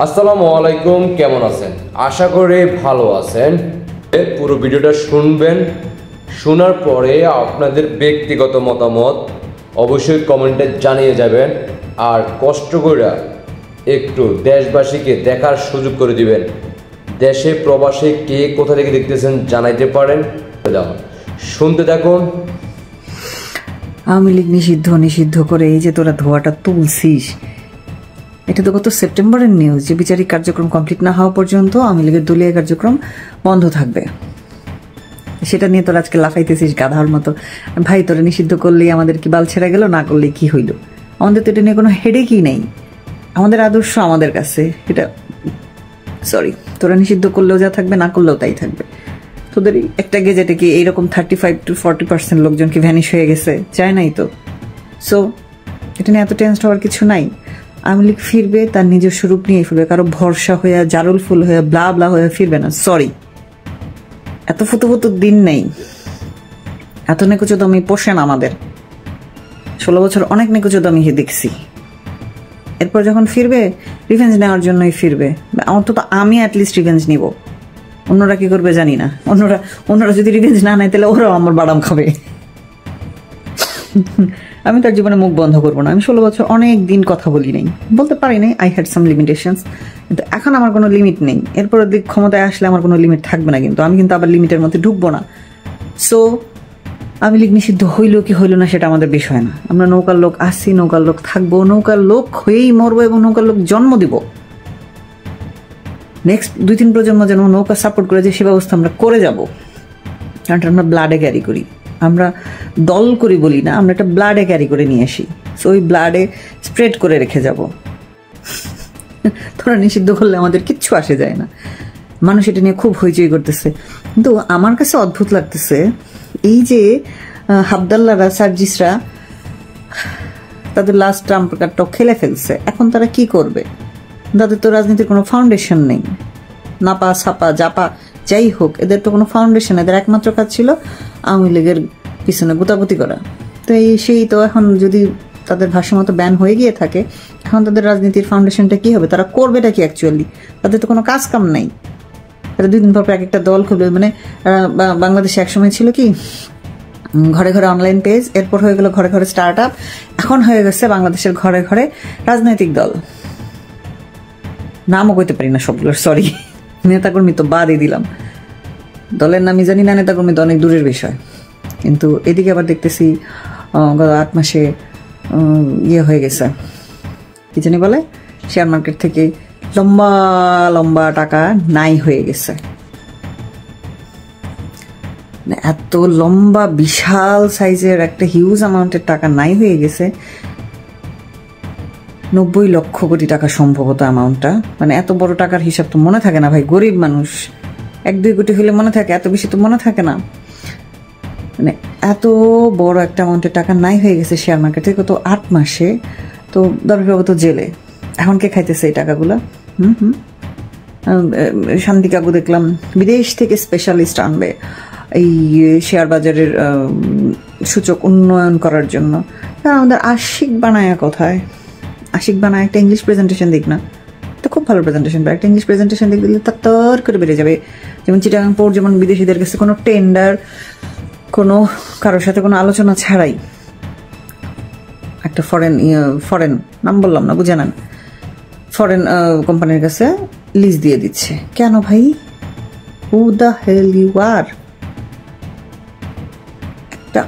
আসসালামু আলাইকুম, কেমন আছেন? আশা করি ভালো আছেন। পুরো ভিডিওটা শুনবেন, শোনার পরে আপনাদের ব্যক্তিগত মতামত অবশ্যই কমেন্টে জানিয়ে যাবেন। আর কষ্ট করে একটু দেশবাসীকে দেখার সুযোগ করে দিবেন। দেশে প্রবাসে কে কোথা থেকে দেখতেছেন জানাইতে পারেন। শুনতে থাকুন। আওয়ামী লীগ নিষিদ্ধ করে এই যে তোরা ধোয়াটা তুলছিস, এটা তো গত সেপ্টেম্বরের নিউজ যে বিচারিক কার্যক্রম কমপ্লিট না হওয়া পর্যন্ত আওয়ামী লীগের দলীয় কার্যক্রম বন্ধ থাকবে। সেটা নিয়ে তোরা আজকে লাফাইতেছিস গাধার মতো। ভাই, তোরা নিষিদ্ধ করলেই আমাদের কি বাল ছেড়ে গেল, না করলে কি হইল? আমাদের তো এটা নিয়ে কোনো হেডেকই নেই। আমাদের আদর্শ আমাদের কাছে, এটা তোরা নিষিদ্ধ করলেও যা থাকবে, না করলেও তাই থাকবে। তোদের একটা গেজেটে কি এইরকম 35 to 40% লোকজন কি ভ্যানিশ হয়ে গেছে? চায় নাই তো। সো এটা নিয়ে এত টেনশন হওয়ার কিছু নাই। আওয়ামী লীগ ফিরবে, তার নিজস্ব রূপ নিয়ে ফিরবে। কারো ভরসা হয়ে, জারুল ফুল হয়ে, ব্লা ব্লা হয়ে ফিরবে না। এত ফুতুফুতুর দিন নেই। এত নেকুচোদমি পোষে না আমাদের। 16 বছর অনেক নেকুচোদমি দেখছি। এরপর যখন ফিরবে, রিভেঞ্জ নেওয়ার জন্যই ফিরবে। অন্তত আমি অ্যাটলিস্ট রিভেঞ্জ নিব। অন্যরা কি করবে জানি না। অন্যরা যদি রিভেঞ্জ না নেয় তাহলে ওরাও আমার বাদাম খাবে। আমি তার জীবনে মুখ বন্ধ করবো না। আমি 16 বছর অনেক দিন কথা বলি নাই, বলতে পারি নাই। আই হ্যাড সাম লিমিটেশনস, কিন্তু এখন আমার কোনো লিমিট নেই। এরপর দিক ক্ষমতায় আসলে আমার কোনো লিমিট থাকবে না, কিন্তু আমি কিন্তু আবার লিমিটের মধ্যে ঢুকবো না। সো আওয়ামী লীগ নিষিদ্ধ হইল কি হইল না সেটা আমাদের বিষয় না। আমরা নৌকার লোক আসছি, নৌকার লোক থাকবো, নৌকার লোক হয়েই মরবো এবং নৌকার লোক জন্ম দিব। নেক্সট 2-3 প্রজন্ম যেন নৌকা সাপোর্ট করে, যে সে ব্যবস্থা আমরা করে যাব। কারণ আমরা ব্লাডে ক্যারি করি, আমরা দল করি বলি না, আমরা একটা ব্লাডে ক্যারি করে নিয়ে আসি। সো ওই ব্লাডে স্প্রেড করে রেখে যাব। তোরা নিষিদ্ধ করলে আমাদের কিচ্ছু আসে যায় না। মানুষ এটা নিয়ে খুব হইচই করতেছে, কিন্তু আমার কাছে অদ্ভুত লাগতেছে এই যে হাবদাল্লারা, সার্জিসরা তাদের লাস্ট ট্রাম্প কার্ডটাও খেলে ফেলছে। এখন তারা কি করবে? তাদের তো রাজনীতির কোনো ফাউন্ডেশন নেই। নাপা ছাপা জাপা যাই হোক, এদের তো কোনো ফাউন্ডেশন। এদের একমাত্র কাজ ছিল আওয়ামী লীগের পিছনে গুতাগুতি করা। তো সেই তো এখন যদি তাদের ভাষ্যমতো ব্যান হয়ে গিয়ে থাকে, এখন তাদের রাজনীতির ফাউন্ডেশনটা কি হবে? তারা করবেটা কি অ্যাকচুয়ালি? তাদের তো কোনো কাজ কাম নাই। তারা 2 দিন পর এক একটা দল খুলবে। মানে বাংলাদেশে একসময় ছিল কি ঘরে ঘরে অনলাইন পেজ, এরপর হয়ে গেল ঘরে ঘরে স্টার্ট আপ, এখন হয়ে গেছে বাংলাদেশের ঘরে ঘরে রাজনৈতিক দল। নামও কইতে পারি না সবগুলোর, সরি। নেতাকর্মী তো বাদই দিলাম, দলের নামই জানি না, নেতাকর্মী তো অনেক দূরের বিষয়। কিন্তু এদিকে আবার দেখতেছি গত 8 মাসে হয়ে গেছে, কি জানি বলে, শেয়ার মার্কেট থেকে লম্বা লম্বা টাকা নাই হয়ে গেছে। এত লম্বা বিশাল সাইজের একটা হিউজ অ্যামাউন্টের টাকা নাই হয়ে গেছে। 90 লক্ষ কোটি টাকা সম্ভবত অ্যামাউন্টটা। মানে এত বড় টাকার হিসাব তো মনে থাকে না ভাই, গরিব মানুষ। 1-2 কোটি হলে মনে থাকে, এত বেশি তো মনে থাকে না। মানে এত বড় একটা অ্যামাউন্টের টাকা নাই হয়ে গেছে শেয়ার মার্কেট থেকে গত 8 মাসে। তো দরকার তো জেলে। এখন কে খাইতেছে এই টাকাগুলো? শান্তি কাকু দেখলাম বিদেশ থেকে স্পেশালিস্ট আনবে এই শেয়ার বাজারের সূচক উন্নয়ন করার জন্য। আমাদের আশিক বানায় কোথায়? আশিক বানায় একটা ইংলিশ প্রেজেন্টেশন দিক না, তো খুব ভালো প্রেজেন্টেশন। একটা ইংলিশ প্রেজেন্টেশন দিক দিলে তার করে বেড়ে যাবে। যেমন চিটাগাং পোর্ট, যেমন বিদেশিদের কাছে কোনো টেন্ডার, কোনো কারোর সাথে কোনো আলোচনা ছাড়াই একটা ফরেন নাম বললাম না, বুঝে নেন, ফরেন কোম্পানির কাছে লিজ দিয়ে দিচ্ছে। কেন ভাই? Who the hell you are? একটা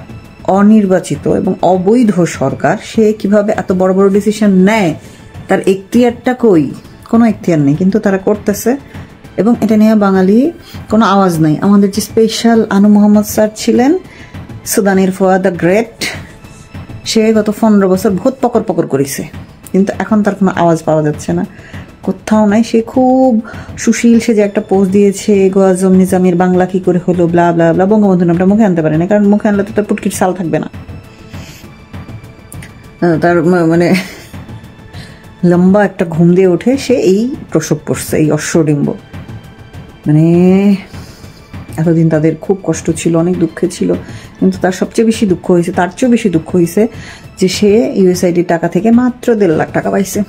অনির্বাচিত এবং অবৈধ সরকার, সে কিভাবে এত বড় বড় ডিসিশন নেয়? তার এখতিয়ারটা কই? কোনো এখতিয়ার নেই, কিন্তু তারা করতেছে। এবং এটা নিয়ে বাঙালি কোনো আওয়াজ নাই। আমাদের যে স্পেশাল আনু মোহাম্মদ স্যার ছিলেন, সুদানের ফোয়া দ্য গ্রেট, সে গত 15 বছর বহুত পকর করেছে, কিন্তু এখন তার কোনো আওয়াজ পাওয়া যাচ্ছে না, কোথাও নাই। সে খুব সুশীল, সে যে একটা পোস্ট দিয়েছে, গোয়াজম নিজামের বাংলা কি করে হলো, ব্লা ব্লা ব্লা। বঙ্গবন্ধু নামটা মুখে আনতে পারে না, কারণ মুখে আনলে তো তার পুটকির সাল থাকবে না। তার মানে লম্বা একটা ঘুম দিয়ে উঠে সে এই প্রসব পড়ছে, এই অশ্বডিম্ব। মানে এতদিন তাদের খুব কষ্ট ছিল, অনেক দুঃখে ছিল, কিন্তু তার সবচেয়ে বেশি দুঃখ হয়েছে, তার চেয়েও বেশি দুঃখ হয়েছে যে সে ইউএসআইডির টাকা থেকে মাত্র 1.5 লাখ টাকা পাইছে।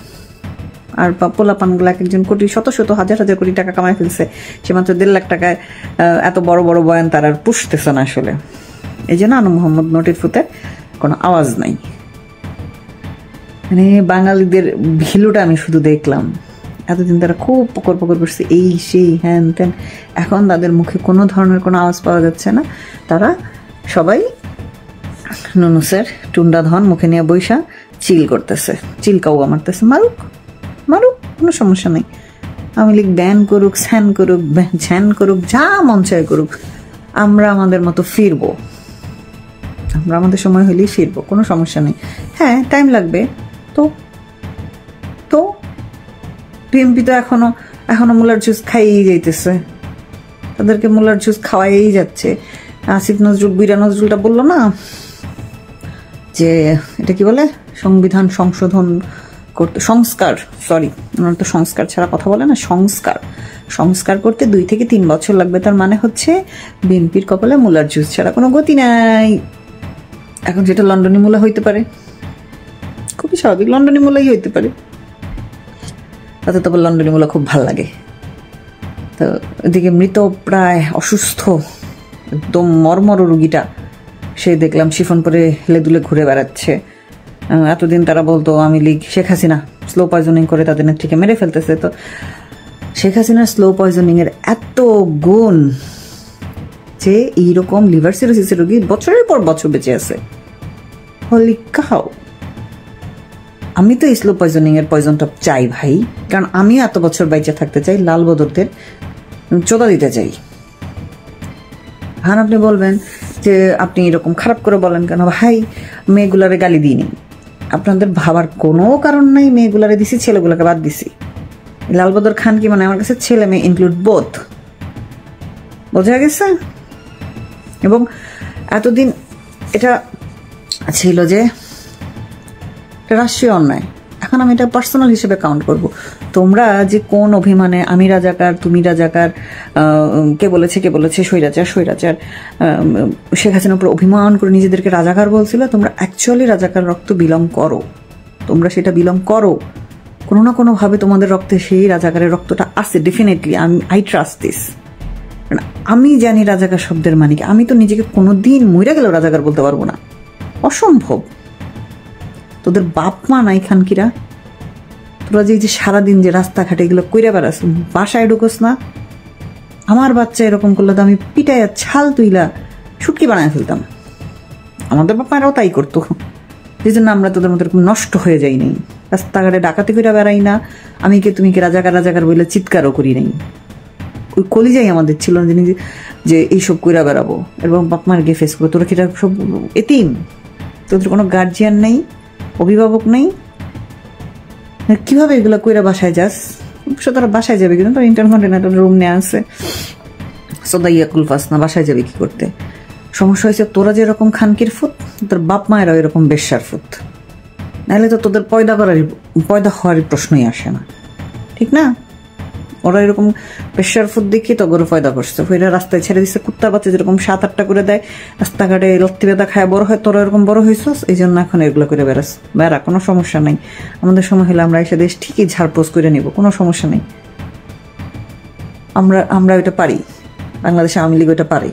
আর পোলাপানগুলো এক একজন কোটি শত শত হাজার হাজার কোটি টাকা কামাই ফেলছে, সে মাত্র 1.5 লাখ টাকায় এত বড় বড় বয়ান তারা আর পুষতেছে না আসলে। এই জন্য আনু মোহাম্মদ নোটের ফুতে কোনো আওয়াজ নাই। মানে বাঙালিদের ভিলুটা আমি শুধু দেখলাম, এতদিন তারা খুব পকর পকর করছে এই সেই হ্যান ত্যান, এখন তাদের মুখে কোনো ধরনের কোনো আওয়াজ পাওয়া যাচ্ছে না। তারা সবাই নুনুসের টুন্ডা ধন মুখে নিয়ে বৈশা চিল করতেছে, চিলকাউয়া মারতেছে, মারুক মারুক, কোনো সমস্যা নেই। আওয়ামী লীগ ব্যান করুক, স্যান করুক, ঝ্যান করুক, যা মন চায় করুক, আমরা আমাদের মতো ফিরবো, আমরা আমাদের সময় হলেই ফিরবো, কোনো সমস্যা নেই। হ্যাঁ টাইম লাগবে, তো তো বিএনপি তো এখনো মুলার জুস খাইয়েই যাইতেছে, তাদেরকে মুলার জুস খাওয়াই যাচ্ছে। আসিফ নজরুল, বুইরা নজরুলটা বললো না যে এটা কি বলে, সংবিধান সংশোধন করতে, সংস্কার, সরি ওনারা তো সংস্কার ছাড়া কথা বলে না, সংস্কার করতে 2 থেকে 3 বছর লাগবে। তার মানে হচ্ছে বিএনপির কপালে মুলার জুস ছাড়া কোনো গতি নাই। এখন সেটা লন্ডনী মূলা হইতে পারে, খুবই স্বাভাবিক, লন্ডনী মূলাই হইতে পারে, তাতে তবে লন্ডনী মূলা খুব ভাল লাগে। তো এদিকে মৃত প্রায় অসুস্থ একদম মর্মর রুগীটা, সে দেখলাম শিফন পরে হেলে দুলে ঘুরে বেড়াচ্ছে। এতদিন তারা বলতো আওয়ামী লীগ, শেখ হাসিনা স্লো পয়জনিং করে তাদের নেত্রীকে মেরে ফেলতেছে। তো শেখ হাসিনার স্লো পয়জনিংয়ের এত গুণ যে এইরকম লিভার সিরোসিসের রোগী বছরের পর বছর বেঁচে আছে। হলি কাউ, আমি তো স্লো পয়জনিংয়ের পয়জনটা চাই ভাই, কারণ আমিও এত বছর বাইচে থাকতে চাই, লাল বদরদের চোদা দিতে চাই। হ্যাঁ আপনি বলবেন যে আপনি এরকম খারাপ করে বলেন কেন ভাই, মেয়েগুলারে গালি দিইনি, আপনাদের ভাবার কোনো কারণ নাই, মেয়েগুলারে দিছি, ছেলেগুলোকে বাদ দিছি। লালবদর খান কি মানে আমার কাছে ছেলে মেয়ে ইনক্লুড বোথ, বোঝা গেছে? এবং এতদিন এটা ছিল যে রাষ্ট্রীয় অন্যায়, এখন আমি এটা পার্সোনাল হিসেবে কাউন্ট করব। তোমরা যে কোন অভিমানে আমি রাজাকার তুমি রাজাকার, কে বলেছে স্বৈরাচার শেখ হাসিনার উপর অভিমান করে নিজেদেরকে রাজাকার বলছিল, তোমরা অ্যাকচুয়ালি রাজাকার রক্ত বিলং করো, তোমরা সেটা বিলং করো, কোনো না কোনোভাবে তোমাদের রক্তে সেই রাজাকারের রক্তটা আছে ডেফিনেটলি। আই ট্রাস্ট দিস, আমি জানি রাজাকার শব্দের মানে কি। আমি তো নিজেকে কোনোদিন মইরা গেলেও রাজাকার বলতে পারবো না, অসম্ভব। তোদের বাপ মা নাই খানকিরা, তোরা যে সারাদিন যে রাস্তাঘাটে এগুলো কইরা বেড়াস, বাসায় ঢুকোস না। আমার বাচ্চা এরকম করলে তো আমি পিটাইয়া ছাল তুইলা ছুটকি বানায় ফেলতাম, আমাদের বাপ মারাও তাই করতো। সেই জন্য আমরা তোদের মতো এরকম নষ্ট হয়ে যাই নাই, রাস্তাঘাটে ডাকাতি কইরা বেড়াই না, আমি কে তুমি কে রাজাকার বলে চিৎকারও করি নাই। ওই কলিজাই আমাদের ছিল না যে এইসব কইরা বেড়াবো এবং বাপ মার গিয়ে ফেস করবো। তোরা কি সব এতিম, তোদের কোনো গার্জিয়ান নেই, অভিভাবক নেই, কিভাবে এগুলো কইরা বাসায় যাস? অবশ্য তারা বাসায় যাবে কিন্তু তারা ইন্টারকন্টিনেন্টাল রুম নিয়ে আসে, সদাইয়া কুলফাস না, বাসায় যাবে কি করতে? সমস্যা হয়েছে তোরা যেরকম খানকির ফুট, তোর বাপ মায়েরাও এরকম বেশ্যার ফুট, নাহলে তো তোদের পয়দা হওয়ার প্রশ্নই আসে না, ঠিক না? ওরা এরকম প্রেশার ফুড দেখে তো গরু পয়দা করছে, ওইরা রাস্তায় ছেড়ে দিচ্ছে। কুত্তার বাচ্চা যেরকম 7-8টা করে দেয়, রাস্তাঘাটে লত্তি বেদা খায় বড় হয়, তোরা এরকম বড় হয়েছিস, এই জন্য এখন এগুলো করে বেড়া, কোনো সমস্যা নেই। আমাদের সময় হলে আমরা এসে দেশ ঠিকই ঝাড়পোষ করে নিব, কোনো সমস্যা নেই। আমরা ওইটা পারি, বাংলাদেশে আওয়ামী লীগ ওইটা পারে,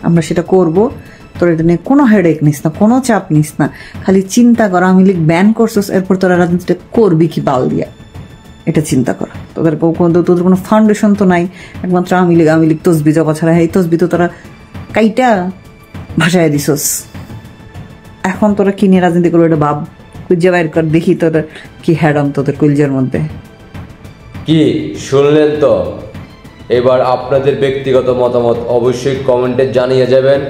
আমরা সেটা করব। তোরা এটা নিয়ে কোনো হেডেক নিস না, কোনো চাপ নিস না, খালি চিন্তা কর আওয়ামী লীগ ব্যান করছিস, এরপর তোরা রাজনীতিটা করবি কি বাল দিয়া, এটা চিন্তা করা। তোদের কোনো ফাউন্ডেশন তো নাই, একমাত্র আওয়ামী লীগ তসবি জবা ছাড়া। এই তসবি তো তোরা কাইটা ভাসায় দিছস, এখন তোরা কি নিয়ে রাজনীতি করবো এটা ভাব, কুলজা বাইর কর, দেখি তোদের কি হ্যাডম তোদের কুলজার মধ্যে। কি শুনলেন তো? এবার আপনাদের ব্যক্তিগত মতামত অবশ্যই কমেন্টে জানিয়ে যাবেন,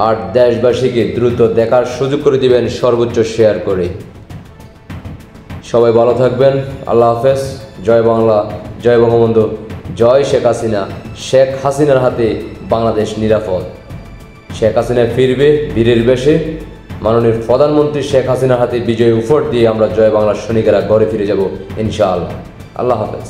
আর দেশবাসীকে দ্রুত দেখার সুযোগ করে দিবেন সর্বোচ্চ শেয়ার করে। সবাই ভালো থাকবেন, আল্লাহ হাফেজ। জয় বাংলা, জয় বঙ্গবন্ধু, জয় শেখ হাসিনা। শেখ হাসিনার হাতে বাংলাদেশ নিরাপদ। শেখ হাসিনা ফিরবে বীরের বেশে। মাননীয় প্রধানমন্ত্রী শেখ হাসিনার হাতে বিজয় উপহার দিয়ে আমরা জয় বাংলার সৈনিকেরা ঘরে ফিরে যাব ইনশাআল্লাহ। আল্লাহ হাফেজ।